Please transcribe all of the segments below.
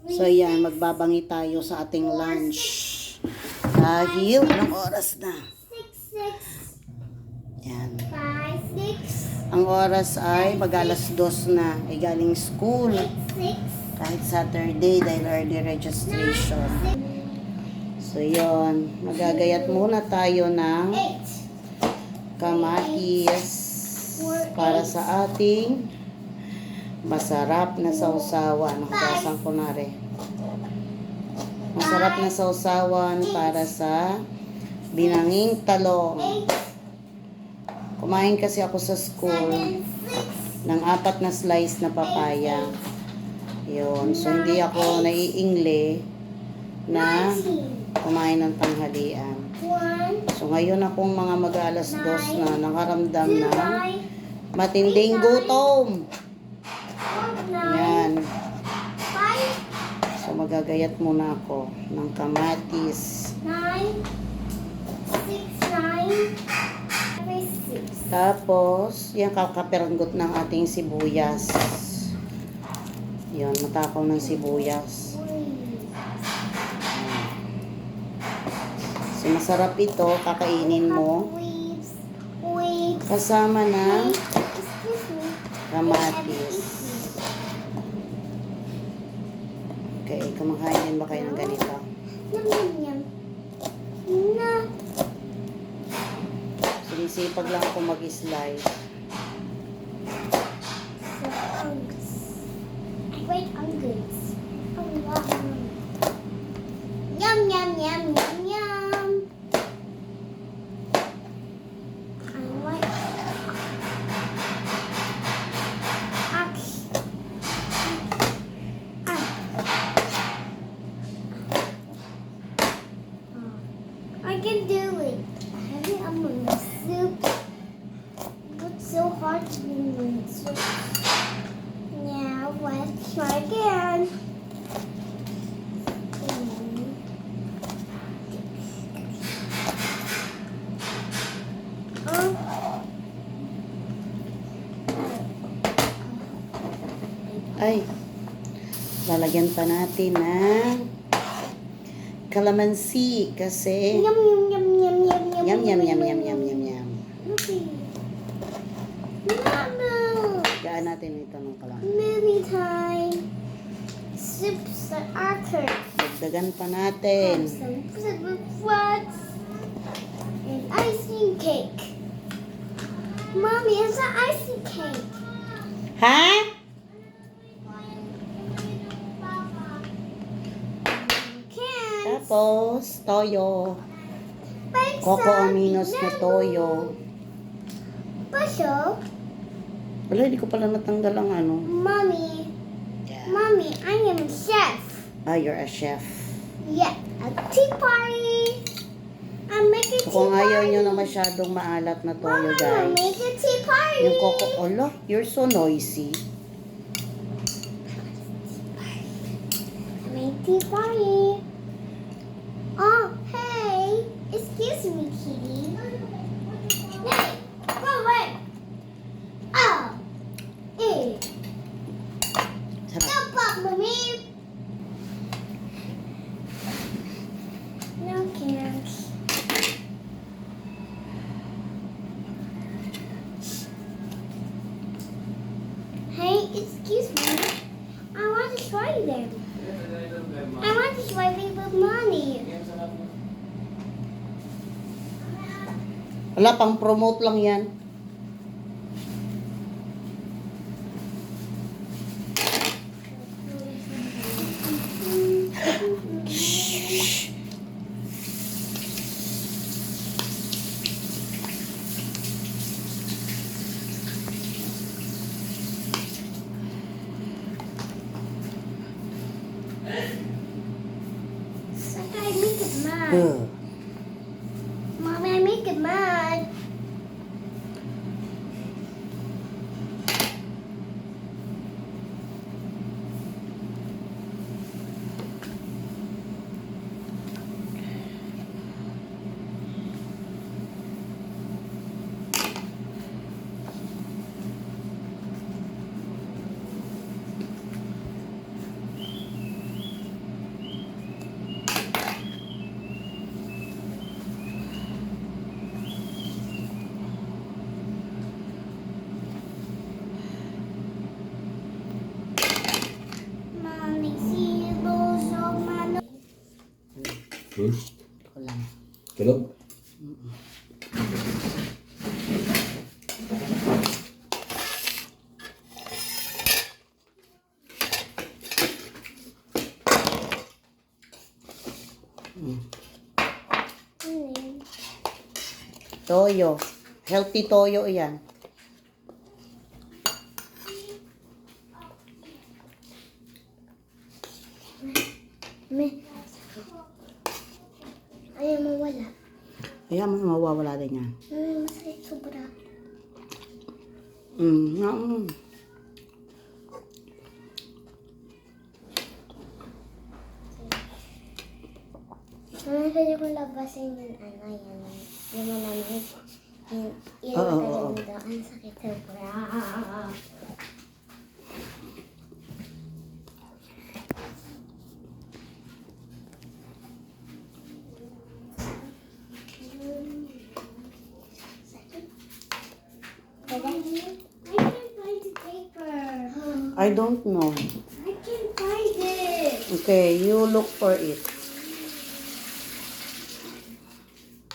So yan, magbabangi tayo sa ating lunch. Dahil, anong oras na? 6, 6, Yan. 5, 6, Ang oras ay mag-alas 2 na. Ay galing school. 6, Kahit Saturday dahil early registration. So yon, magagayat muna tayo ng 8, kamatis para sa ating masarap na sausawan. Hugasan ko na rin. Masarap na sausawan para sa binanging talong. Kumain kasi ako sa school ng 4 na slice na papaya. Yun. So, hindi ako naiingle na kumain ng tanghalian. 1, So, ngayon akong mga mag-alas 2 na nakaramdam 2, na 9, matinding gutom. 9, Yan. 5, So, magagayat muna ako ng kamatis. 9, 6, 9, 6. Tapos, yan kakaperanggot ng ating sibuyas. Yan, matakaw ng sibuyas. So, masarap ito. Kakainin mo. Kasama ng kamatis. Okay, kumakain din ba kayo ng ganito? Yum, yum, yum. Na. Sinisipag lang ako mag-slice. So, Angus. I wait, Angus. Oh, wow. Yum, yum, yum, yum, yum. I like Ox. I can do it. Heavy almond soup. It's so hard to do almond soup. Now let's try again. Ay, lalagyan pa natin ng kalamansi kasi Yum yum yum yum yum yum yum yum yum yum yum yum yum. Okay. Mama. Gaan natin ito ng kalamansi. Movie time. Soups are after. Dagdagan pa natin. Some fruits and icing cake. Mommy, it's an icing cake. Ha? Tapos, toyo. Coco aminos na toyo. Basho, Wala, hindi ko pala natanggal ang ano. Mommy, Yeah. Mommy, I am a chef. Ah, you're a chef. Yeah, a tea party. I'm making So, tea kung ayaw party. nyo na masyadong maalat na toyo, Mama, guys. make a tea party. Yung coco, ala, you're so noisy. Make tea party. Oh, hey, excuse me, kitty. Hey, go away. Oh, eh. Sarap. No problem, mommy. No cares. Hey, excuse me. I want to try them. I want to try them with money. Wala, pang promote lang yan. I make it mad. Huh. Mommy, I make it mad. Ito lang. Tulog? Toyo. Healthy toyo yan. Ayaw mawala. Ayan, mawawala din yan. Masakit sobra. Mm. Pwede kong labasin yung ano, yung malamig. Yung Oo, matagal oo. daw. Ang sakit sobra. I can't find the paper. I don't know. I can't find it. Okay, you look for it.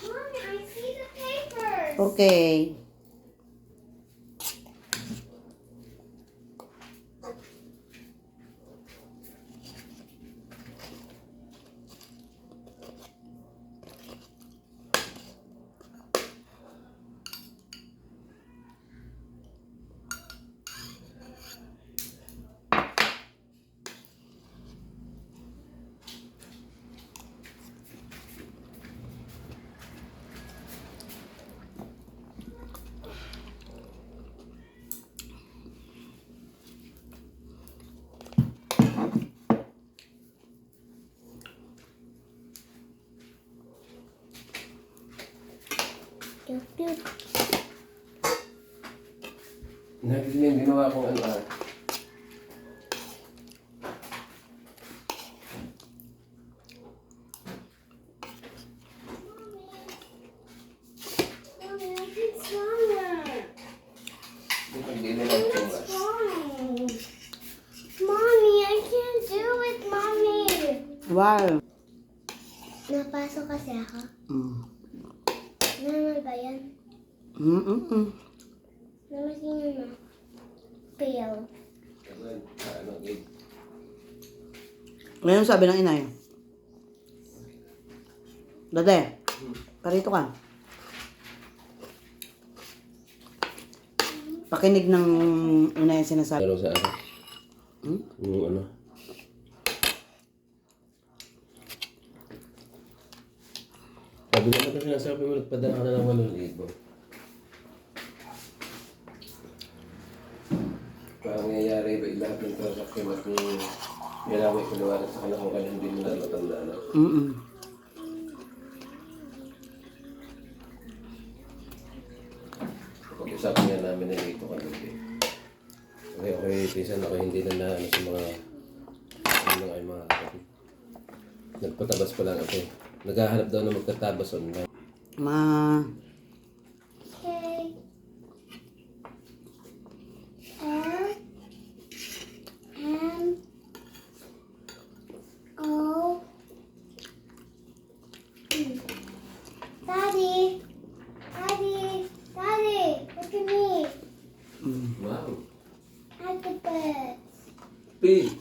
Mommy, I see the papers. Okay. Cute. Nakikita niyo yung ginawa kong ano Mommy, I can stronger. Hindi na lang ito. Strong. Mommy, I can't do it, Mommy. Wow. Napasok kasi ako. Normal ba yan? Normal yun na. Pale. Ano, eh. Ngayon sabi ng inay. Dade, parito ka. Pakinig ng inay ang sinasabi. Ano sa ano? Yung ano? Sabi naman kasi sinasabi mo, nagpadala ka na ng 8,000. Parang nangyayari ba lahat ng transaction at yung kailangan ipaliwanag sa kanila kung kailan hindi mo na matandaan. Pag-usapan nga namin na dito kagabi. Okay, pinsan ako hindi na ano sa mga ay mga kapatid. Nagpatabas pa lang ako. Naghahanap daw na magtatabas online. Okay. L M O Daddy, look at me. Wow! Alphabet. P!